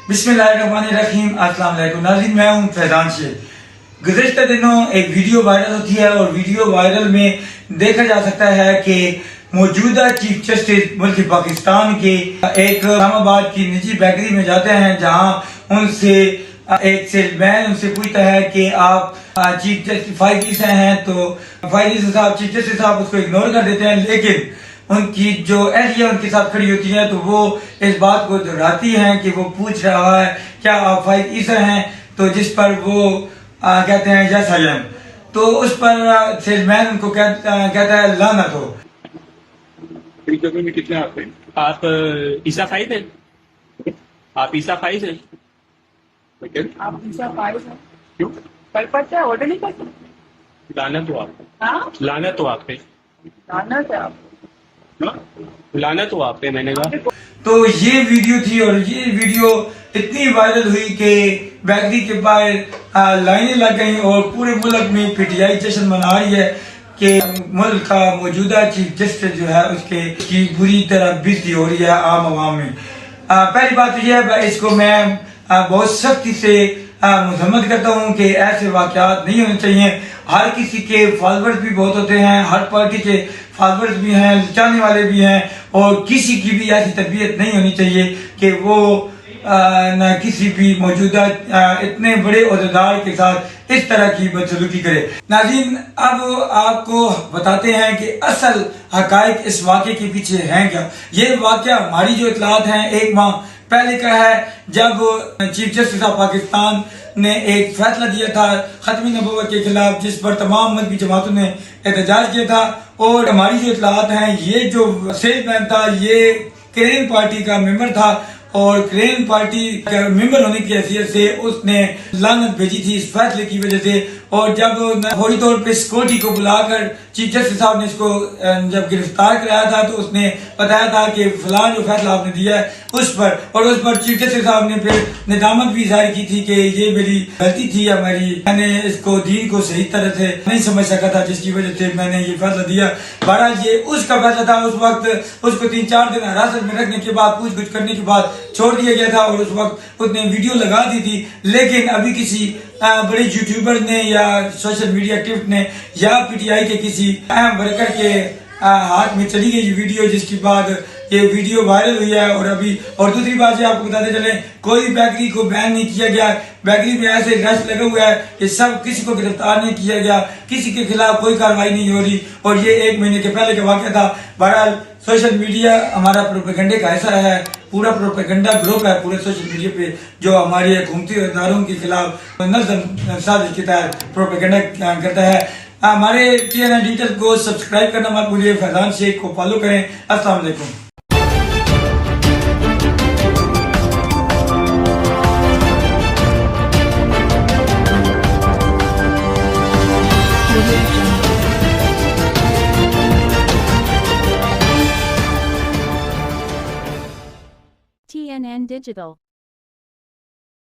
बिस्मिल्लाहिर्रहमानिर्रहीम। अस्सलाम वालेकुम नाज़रीन, मैं हूं फैजान शेख। गुज़िश्ता दिनों एक वीडियो वायरल होती है और वीडियो वायरल में देखा जा सकता है कि मौजूदा चीफ जस्टिस मुल्क पाकिस्तान के एक इस्लामाबाद की निजी बेकरी में जाते हैं, जहां उनसे एक सेल्समैन उनसे पूछता है कि आप चीफ जस्टिस फाइज हैं, तो फाइज साहब चीफ जस्टिस साहब उसको इग्नोर कर देते हैं, लेकिन उनकी जो एहलिया उनके साथ खड़ी होती है तो वो इस बात को दोहराती हैं कि वो पूछ रहा है क्या आप फाइज ईसा हैं, तो जिस पर वो कहते हैं यस आई एम। तो उस पर सेल्समैन उनको कहता है लानत हो। में कितने आते हैं? आप ईसा फाइज हैं? आप ईसा फाइज हैं? आप ईसा फाइज हैं? क्यों? कर पाते हैं, ऑर्डर नहीं करते? लानत हो आप, हाँ, लानत हो आप पे, लानत है आप। लानत हो आप पे, मैंने कहा। तो ये वीडियो थी और ये वीडियो इतनी वायरल हुई कि बेकरी के बाहर लाइनें लग गई और पूरे मुल्क में पीटीआई जश्न मना रही है कि मुल्क का मौजूदा चीफ जस्टिस जो है उसकी बुरी तरह बेइज्जती हो रही है आम आवाम में। पहली बात तो यह है, इसको मैं बहुत सख्ती से मजम्मत करता हूँ कि ऐसे वाकयात नहीं होने चाहिए। हर किसी के फॉलोअर्स भी बहुत होते हैं, हर पार्टी के फॉलोअर्स भी हैं, चाहने वाले भी हैं, और किसी की भी ऐसी तरबियत नहीं होनी चाहिए कि वो न किसी भी मौजूदा इतने बड़े ओहदेदार के साथ इस तरह की बदसलूकी करे। नाज़रीन, अब आपको बताते हैं कि असल हकायक इस वाक़े के पीछे हैं क्या। ये वाक़या हमारी जो इतलात हैं 1 माह पहले का है, जब चीफ जस्टिस ऑफ पाकिस्तान ने एक फैसला दिया था खत्मी नबूवत के खिलाफ, जिस पर तमाम मजहबी जमातों ने एहतजाज किया था। और हमारी जो इतलात हैं, ये जो सेल्समैन था ये क्रेन पार्टी का मेंबर था और क्रेन पार्टी का मेंबर होने की हैसियत से उसने लानत भेजी थी इस फैसले की वजह से। और जब फौरी तौर पे सिक्योरिटी को बुलाकर चीफ जस्टिस साहब ने इसको जब गिरफ्तार कराया था, तो उसने बताया था कि फलां जो फैसला आपने दिया है उस पर, और उस पर चीफ जस्टिस साहब ने फिर निदामत भी जाहिर की थी कि ये मेरी गलती थी, मैंने इसको दीन को सही तरह से नहीं समझ सका था, जिसकी वजह से मैंने ये फैसला दिया। बहरहाल ये उसका फैसला था। उस वक्त उसको 3-4 दिन हिरासत में रखने के बाद पूछगछ करने के बाद छोड़ दिया गया था और उस वक्त उसने वीडियो लगा दी थी। लेकिन अभी किसी बड़े यूट्यूबर ने या सोशल मीडिया एक्टिविस्ट ने या पीटीआई के किसी अहम वर्कर के हाथ में चली गई ये वीडियो, जिसके बाद ये वीडियो वायरल हुई है। और दूसरी बात ये आपको बताते चले, कोई बेकरी को बैन नहीं किया गया। बेकरी में ऐसे रश लगा हुआ है कि सब किसी को गिरफ्तार नहीं किया गया, किसी के खिलाफ कोई कार्रवाई नहीं हो रही, और ये 1 महीने के पहले का वाक़या था। बहरहाल सोशल मीडिया हमारा प्रोपेगेंडे का हिस्सा है, पूरा प्रोपेगेंडा ग्रुप है पूरे सोशल मीडिया पे, जो हमारे हुकूमती इदारों के खिलाफ नज़म साजिश के तहत प्रोपेगेंडा करता है। हमारे TNN डिजिटल को सब्सक्राइब करना मत भूलिए, फैजान शेख को फॉलो करें। अस्सलाम वालेकुम। TNN Digital